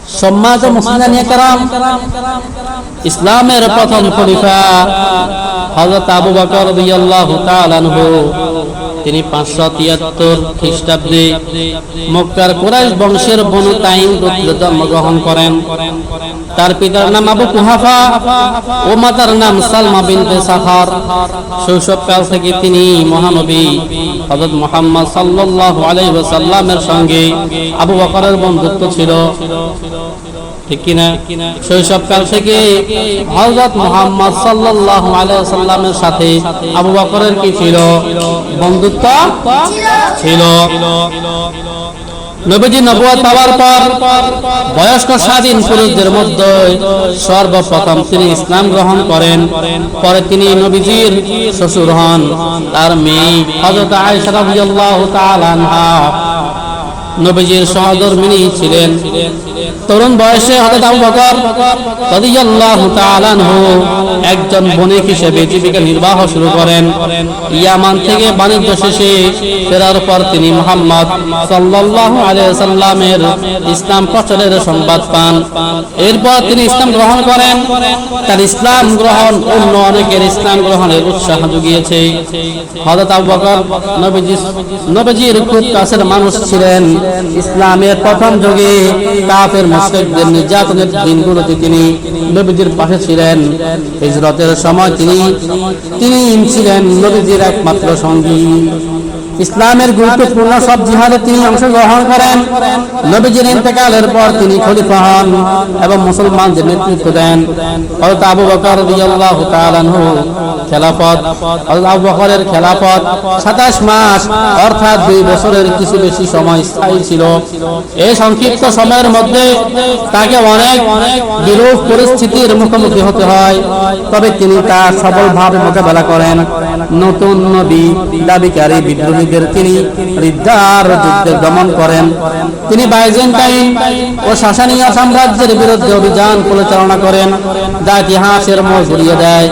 সম্মানিত মুসলিম کرام, ইসলামের প্রথম খলিফা হযরত আবু বকর রাদিয়াল্লাহু তাআলা আনহু, তিনি 573 খ্রিস্টাব্দে মক্কার কুরাইশ বংশের বনু তাইম গোত্রে জন্মগ্রহণ করেন। তার পিতার নাম আবু কুহাফা ও মাতার নাম সালমা বিনতে সাখার। শৈশবকাল থেকে তিনি মহানবী হযরত মুহাম্মদ সাল্লাল্লাহু আলাইহি ওয়াসাল্লামের সঙ্গে আবু বকরের বন্ধুত্ব ছিল, ঠিক কিনা? শৈশবকাল থেকে হযরত মুহাম্মদ সাল্লাল্লাহু আলাইহি ওয়াসাল্লামের সাথে আবু বকরের কি ছিল? বন্ধুত্ব ছিল। নবীজি নবুয়ত পাওয়ার পর বয়স্ক স্বাধীন পুরুষদের মধ্যে সর্বপ্রথম তিনি ইসলাম গ্রহণ করেন। পরে তিনি নবীজির শ্বশুর হন। তার মেয়ে হযরত আয়েশা রাদিয়াল্লাহু তাআলা আনহা নবীজির সহধর্মিণী ছিলেন। তরুণ বয়সে হযরত আবু বকর রাদিয়াল্লাহু তাআলা আনহু একজন বণিক হিসেবে জীবিকা নির্বাহ শুরু করেন। ইয়ামান থেকে বাণিজ্য শেষে ফেরার পর তিনি মুহাম্মদ সাল্লাল্লাহু আলাইহি ওয়াসাল্লামের ইসলাম প্রচারের সংবাদ পান। এরপর তিনি ইসলাম গ্রহণ করেন। তার ইসলাম গ্রহণ অন্য অনেকের ইসলাম গ্রহণের উৎসাহ জুগিয়েছে। হযরত আবু বকর নবীজির খুব কাছের মানুষ ছিলেন। ইসলামের প্রথম যুগে কাফের মুশরিকদের নির্যাতনের দিনগুলোতে তিনি নবীজির পাশে ছিলেন। হিজরতের সময় তিনি ছিলেন নবীজির একমাত্র সঙ্গী। ইসলামের গুরুত্বপূর্ণ সব জিহাদে তিনি অংশগ্রহণ করেন। নবীজির ইন্তেকালের পর তিনি খলিফা হন এবং মুসলমানদের নেতৃত্ব দেন। হযরত আবু বকর রাদিয়াল্লাহু তাআলা আনহু খেলাফত, হযরত আবু বকরের খেলাফত 27 মাস অর্থাৎ 2 বছরের কিছু বেশি সময় স্থায়ী ছিল। এই সংক্ষিপ্ত সময়ের মধ্যে তাকে অনেক বিরূপ পরিস্থিতির মুখোমুখি হতে হয়, তবে তিনি তা সফলভাবে মোকাবেলা করেন। নতুন নবী দাবিকারী বিদ্রোহীদের তিনি রিদ্দার যুদ্ধে দমন করেন। তিনি বাইজেন্টাইন ও সাসানীয় সাম্রাজ্যের বিরুদ্ধে অভিযান পরিচালনা করেন, যা ইতিহাসের মোড় ঘুরিয়ে দেয়।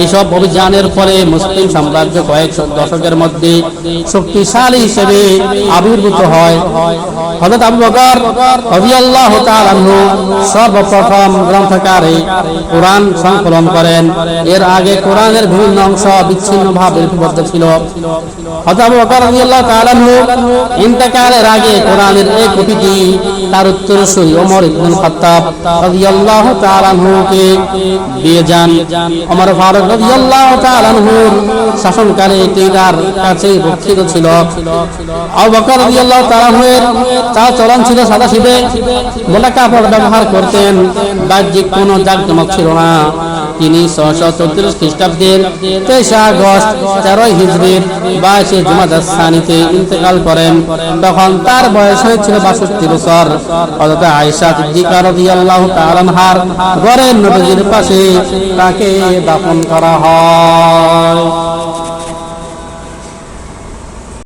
এইসব অভিযানের ফলে মুসলিম সাম্রাজ্য কয়েক দশকের মধ্যে শক্তিশালী হিসেবে আবির্ভূত হয়। হযরত আবু বকর রাদিয়াল্লাহু তাআলা আনহু সর্বপ্রথম গ্রন্থকারে কোরআন সংকলন করেন। এর আগে কোরআনের বিভিন্ন অংশ বিচ্ছিন্নভাবে লিপিবদ্ধ ছিল। হযরত আবু বকর রাদিয়াল্লাহু তাআলা আনহু ইন্তেকালের আগে কোরআনের এই কপিটি তার উত্তরসূরি ওমর ইবনে খাত্তাব রাদিয়াল্লাহু তাআলা আনহুকে দিয়ে যান। ওমর ফারুক রাদিয়াল্লাহু তাআলা আনহুর শাসনকালে এটি তার কাছে রক্ষিত ছিল। আবু বকর রাদিয়াল্লাহু তাআলা আনহুর চলন ছিল সাদাসিধে, মোটা কাপড় ব্যবহার করতেন, বাহ্যিক কোনো জাঁকজমক ছিল না। তিনি 634 খ্রিস্টাব্দের 23 আগস্ট 13 হিজরির 22 জুমাদা সানিতে ইন্তেকাল করেন। তখন তার বয়স হয়েছিল 62 বছর। হযরত আয়েশা সিদ্দিকা রাদিয়াল্লাহু তাআলা আনহার ঘরের নবীজির পাশে তাকে দাফন করা হয়।